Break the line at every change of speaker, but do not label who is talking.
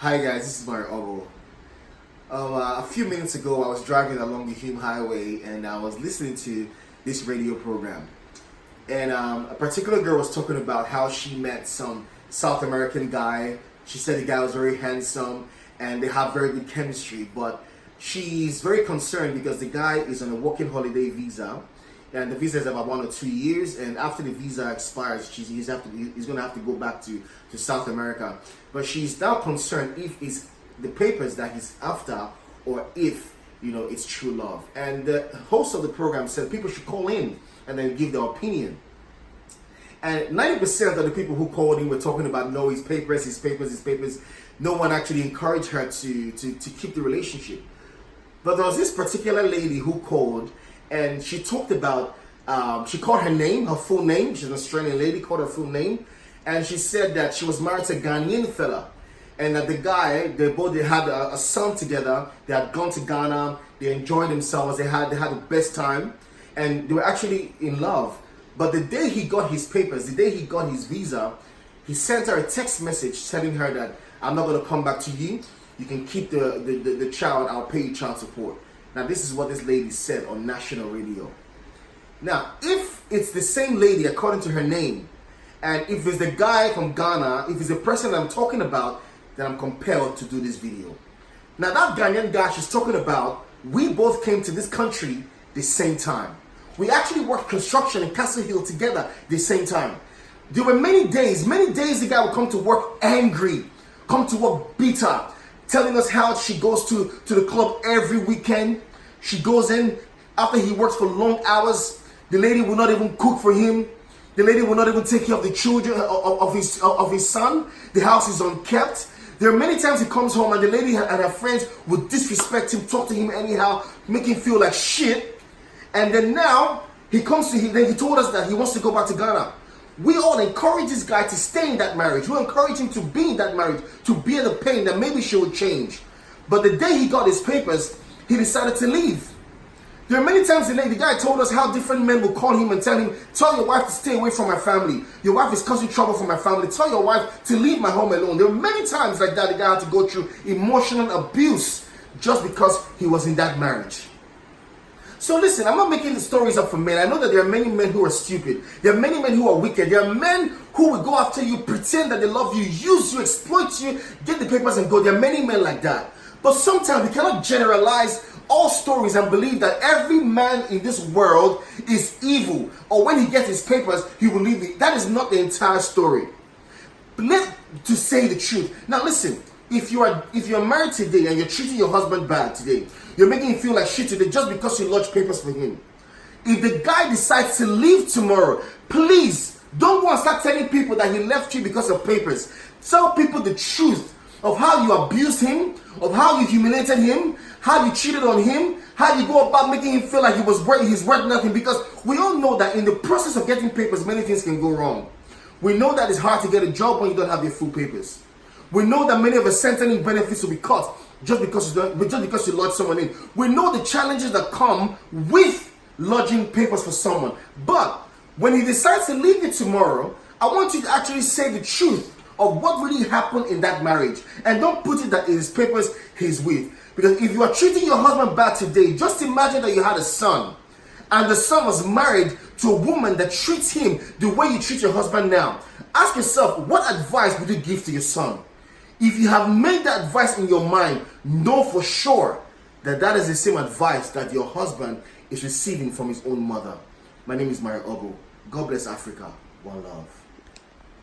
Hi guys, this is Mario Obo. A few minutes ago, I was driving along the Hume Highway and I was listening to this radio program. And a particular girl was talking about how she met some South American guy. She said the guy was very handsome and they have very good chemistry, but she's very concerned because the guy is on a working holiday visa. And the visa is about 1 or 2 years, and after the visa expires, he's going to have to go back to South America. But she's now concerned if it's the papers that he's after, or if it's true love. And the host of the program said people should call in and then give their opinion. And 90% of the people who called in were talking about no, his papers. No one actually encouraged her to keep the relationship. But there was this particular lady who called. And she talked about, she called her name, her full name. She's an Australian lady, called her full name. And she said that she was married to a Ghanaian fella. And that the guy, they had a son together. They had gone to Ghana. They enjoyed themselves. They had the best time. And they were actually in love. But the day he got his papers, the day he got his visa, he sent her a text message telling her that, I'm not going to come back to you. You can keep the child. I'll pay you child support. Now, this is what this lady said on national radio. Now, if it's the same lady, according to her name, and if it's the guy from Ghana, if it's the person I'm talking about, then I'm compelled to do this video. Now, that Ghanaian guy she's talking about, we both came to this country the same time. We actually worked construction in Castle Hill together the same time. There were many days the guy would come to work angry, come to work bitter, telling us how she goes to the club every weekend. She goes in after he works for long hours. The lady will not even cook for him. The lady will not even take care of the children of his son. The house is unkept. There are many times he comes home and the lady and her friends would disrespect him, talk to him anyhow, make him feel like shit. And then now he told us that he wants to go back to Ghana. We all encourage this guy to stay in that marriage. We encourage him to be in that marriage, to bear the pain that maybe she would change. But the day he got his papers, he decided to leave. There are many times the guy told us how different men will call him and tell him, tell your wife to stay away from my family. Your wife is causing trouble for my family. Tell your wife to leave my home alone. There are many times like that the guy had to go through emotional abuse just because he was in that marriage. So listen, I'm not making the stories up for men. I know that there are many men who are stupid. There are many men who are wicked. There are men who will go after you, pretend that they love you, use you, exploit you, get the papers and go. There are many men like that. But sometimes we cannot generalize all stories and believe that every man in this world is evil. Or when he gets his papers, he will leave it. That is not the entire story. To say the truth. Now listen, if you're married today and you're treating your husband bad today, you're making him feel like shit today just because you lodged papers for him. If the guy decides to leave tomorrow, please don't go and start telling people that he left you because of papers. Tell people the truth of how you abused him, of how you humiliated him, how you cheated on him, how you go about making him feel like he's worth nothing. Because we all know that in the process of getting papers, many things can go wrong. We know that it's hard to get a job when you don't have your full papers. We know that many of the centering benefits will be cut just because you lodge someone in. We know the challenges that come with lodging papers for someone. But when he decides to leave you tomorrow, I want you to actually say the truth of what really happened in that marriage. And don't put it that it is papers he's with. Because if you are treating your husband bad today, just imagine that you had a son. And the son was married to a woman that treats him the way you treat your husband now. Ask yourself, what advice would you give to your son? If you have made that advice in your mind, know for sure that that is the same advice that your husband is receiving from his own mother. My name is Mario Obo. God bless Africa. One love.